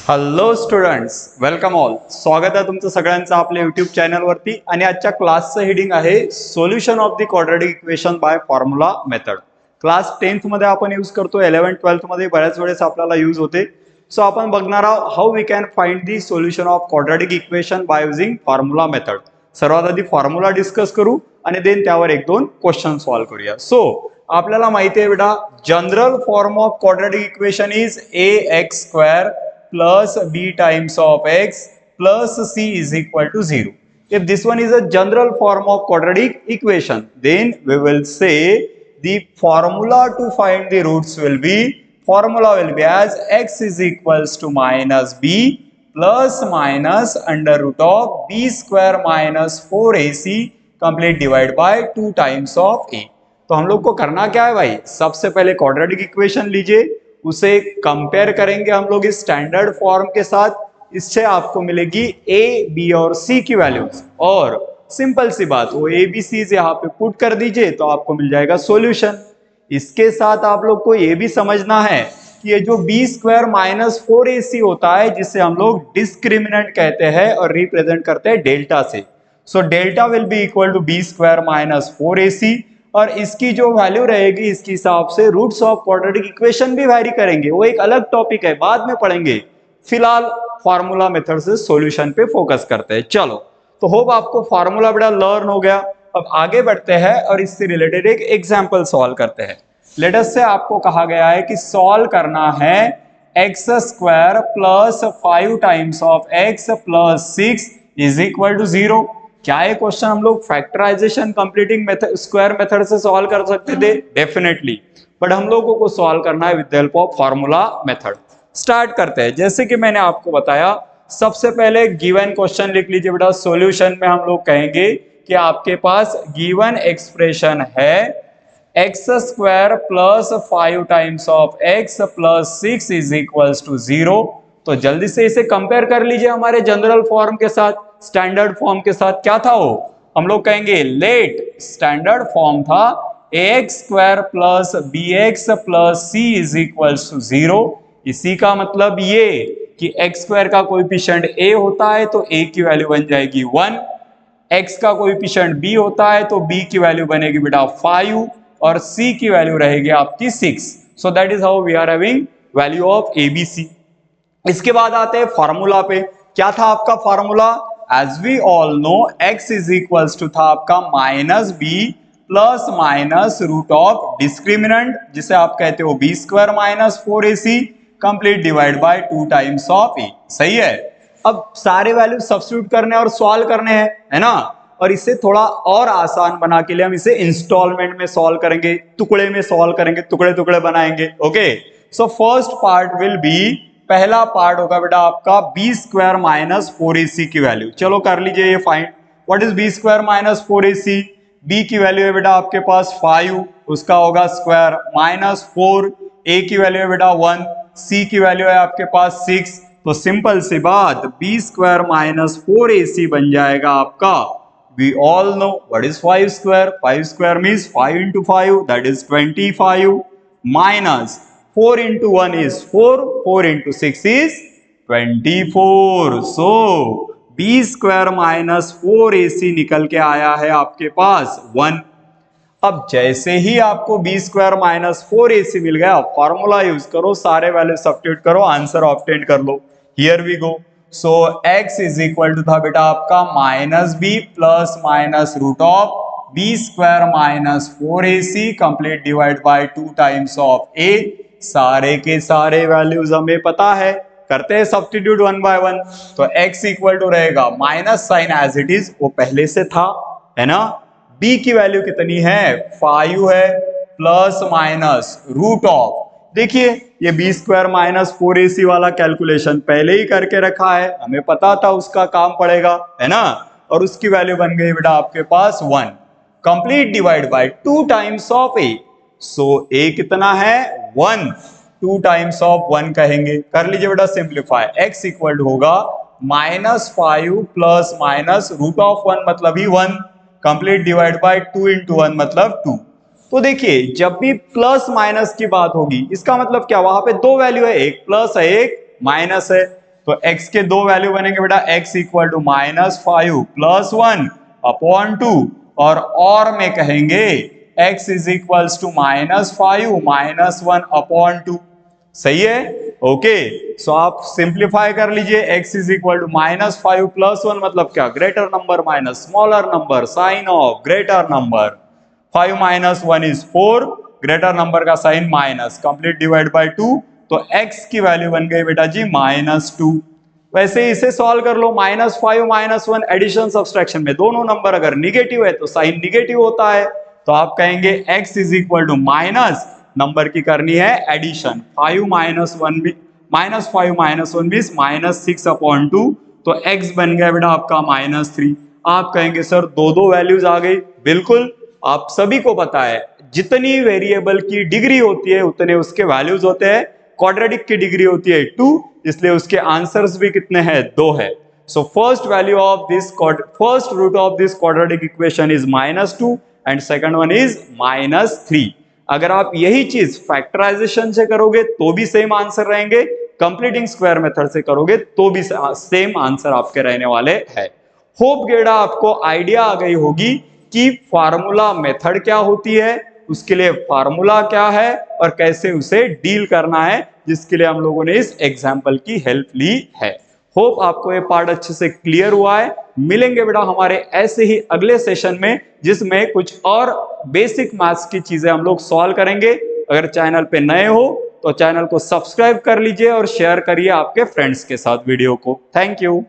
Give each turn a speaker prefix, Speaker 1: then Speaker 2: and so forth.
Speaker 1: Hello students, welcome all. स्वागत आहे तुमचं सगळ्यांचं आपल्या युट्यूब चॅनलवरती. आणि आजच्या क्लासचं हेडिंग आहे solution of the quadratic equation bye formula method. Class 10th मध्ये आपण यूज करतो, 11th-12th मध्ये बऱ्याच वेळेस आपल्याला यूज होते. सो आपण बघणार आहोत how we can find the solution of quadratic equation by using formula method. सर्वात आधी फॉर्म्युला डिस्कस करू आणि देन त्यावर एक दोन क्वेश्चन सॉल्व्ह करूया. सो आपल्याला माहिती आहे बेटा, general form of quadratic equation is ax² plus b times of x plus c is equal to 0. If this one is a general form of quadratic equation, then we will say the formula to find the roots will be as x is equals to minus b plus minus under root of b square minus 4ac complete divided by 2 times of a. तो हम लोग को करना क्या है भाई, सबसे पहले क्वाड्रेटिक इक्वेशन लीजिए, उसे कंपेयर करेंगे हम लोग इस स्टैंडर्ड फॉर्म के साथ. इससे आपको मिलेगी ए, बी और सी की वैल्यूज, और सिंपल सी बात, वो ए बी सी यहाँ पे पुट कर दीजिए तो आपको मिल जाएगा सॉल्यूशन. इसके साथ आप लोग को ये भी समझना है कि ये जो बी स्क्वायर माइनस 4ac होता है, जिसे हम लोग डिस्क्रिमिनेंट कहते हैं और रिप्रेजेंट करते हैं डेल्टा से. So delta will be equal to B square minus 4ac, और इसकी जो वैल्यू रहेगी इसके हिसाब से रूट्स ऑफ क्वाड्रेटिक इक्वेशन भी वैरी करेंगे. वो एक अलग टॉपिक है, बाद में पढ़ेंगे. फिलहाल फार्मूला मेथड से सॉल्यूशन पे फोकस करते हैं. चलो, तो होप आपको फार्मूला बड़ा लर्न हो गया. अब आगे बढ़ते हैं और इससे रिलेटेड एक एग्जांपल सॉल्व करते हैं. लेट अस से आपको कहा गया है कि सॉल्व करना है x² plus 5 times of x plus 6 is equal to 0. क्या ये क्वेश्चन हम लोग factorisation completing method square method से सॉल्व कर सकते थे? डेफिनेटली, बट हम लोगों को सॉल्व करना है with the help of formula method. Start करते हैं. जैसे कि मैंने आपको बताया, सबसे पहले गिवन क्वेश्चन लिख लीजिए बेटा. सॉल्यूशन में हम लोग कहेंगे कि आपके पास गिवन एक्सप्रेशन है x² plus 5 times of x plus 6 is equals to 0. तो जल्दी से इसे कंपेयर कर लीजिए हमारे जनरल फॉर्म के साथ, स्टैंडर्ड फॉर्म के साथ. क्या था वो? हम लोग कहेंगे लेट स्टैंडर्ड फॉर्म था ax² plus bx plus c is equals to 0. इसी का मतलब ये कि x² का कोएफिशिएंट a होता है तो a की वैल्यू बन जाएगी 1, x का कोएफिशिएंट b होता है तो b की वैल्यू बनेगी बेटा 5 और c की वैल्यू रहेगी आपकी 6. So that is how we are having value of abc. इसके बाद आते हैं फार्मूला पे. क्या था आपका formula? As we all know, x is equals to था आपका minus B plus minus root of discriminant, जिसे आप कहते हो b² minus 4ac complete divide by 2 times of a. सही है. अब सारे वैल्यू सब्स्टिट्यूट करने और सॉल्व करने हैं, है ना. और इसे थोड़ा और आसान बना के लिए हम इसे इंस्टॉलमेंट में सॉल्व करेंगे, टुकड़े में सॉल्व करेंगे, टुकड़े टुकड़े बनाएंगे. Okay, so first part will be, पहला पार्ट होगा बेटा आपका b² माइनस 4ac की वैल्यू. चलो कर लीजिए ये find. What is b² minus 4ac? b की वैल्यू है बेटा आपके पास 5, उसका होगा स्क्वायर, माइनस 4, a की वैल्यू है बेटा 1, c की वैल्यू है आपके पास 6. तो सिंपल सी बात, b² माइनस 4ac बन जाएगा आपका, we all know what is 5². 5² means 5 into 5, that is 25, minus 4 into 1 is 4, 4 into 6 is 24. So b² minus 4ac निकल के आया है आपके पास 1. अब जैसे ही आपको b² माइनस 4ac मिल गया, फॉर्मूला यूज करो, सारे वैल्यू सब्स्टिट्यूट करो, आंसर ऑब्टेन कर लो. Here we go. So x is equal to था बेटा आपका minus B plus minus root of b² minus 4ac complete divide by 2 times of a. सारे के सारे वैल्यूज हमें पता है, करते हैं सब्स्टिट्यूट 1 बाय 1. तो x इक्वल टू रहेगा minus sign as it is, वो पहले से था, है ना. b की वैल्यू कितनी है? 5 है, प्लस माइनस रूट ऑफ, देखिए ये b² माइनस 4ac वाला कैलकुलेशन पहले ही करके रखा है, हमें पता था उसका काम पड़ेगा, है ना. और उसकी वैल्यू बन गई बेटा आपके पास 1 complete divide by 2 times of a. So a कितना है? 1, 2 टाइम्स ऑफ 1 कहेंगे. कर लीजिए बेटा सिंप्लीफाई. x इक्वल टू होगा minus 5 plus minus root of 1 मतलब ही 1 कंप्लीट डिवाइड बाय 2 इंटू 1 मतलब 2. तो देखिए जब भी प्लस माइनस की बात होगी, इसका मतलब क्या, वहां पे दो वैल्यू है, एक प्लस है एक माइनस है. तो x के दो वैल्यू बनेंगे बेटा, x इक्वल टू -5 + 1/2 और में कहेंगे x इज इक्वल्स टू -5 - 1/2। सही है, ओके। सो आप सिंप्लीफाई कर लीजिए, x इज इक्वल टू -5 + 1 मतलब क्या, greater number minus smaller number, sign of greater number. 5 - 1 is 4, greater number का sign minus, complete divide by 2, तो x की वैल्यू बन गई बेटा जी -2। वैसे इसे सॉल्व कर लो, -5 - 1 एडिशन सब्सट्रैक्शन में दोनों नंबर अगर निगेटिव है तो साइन निगेटिव होता है, तो आप कहेंगे x is equal to minus, number की करनी है एडिशन, 5 - 1 भी -5 - 1 भी -6/2, तो x बन गया बेटा आपका -3। आप कहेंगे सर दो वैल्यूज आ गई, बिल्कुल, आप सभी को पता है जितनी वेरिएबल की डिग्री होती है उतने उसके वैल्यूज होते हैं। क्वाड्रेटिक की डिग्री होती है 2, इसलिए उसके आंसर्स भी कितने हैं, 2 है। So first root of this quadratic equation is -2 and second one is -3। अगर आप यही चीज फैक्टराइजेशन से करोगे तो भी सेम आंसर रहेंगे, कंप्लीटिंग स्क्वायर मेथड से करोगे तो भी सेम आंसर आपके रहने वाले हैं। होप गेड़ा आपको आइडिया आ गई होगी कि फार्मूला मेथड क्या होती है, उसके लिए फार्मूला क्या है और कैसे उसे डील करना है, जिसके लिए हम लोगों ने इस एग्जाम्पल की हेल्प ली है। होप आपको ये पार्ट अच्छे से क्लियर हुआ है। मिलेंगे बेटा हमारे ऐसे ही अगले सेशन में, जिसमें कुछ और बेसिक मैथ्स की चीजें हम लोग सॉल्व करेंगे। अगर चैनल पे नए हो तो चैनल को सब्सक्राइब कर लीजिए और शेयर करिए आपके फ्रेंड्स के साथ वीडियो को। Thank you.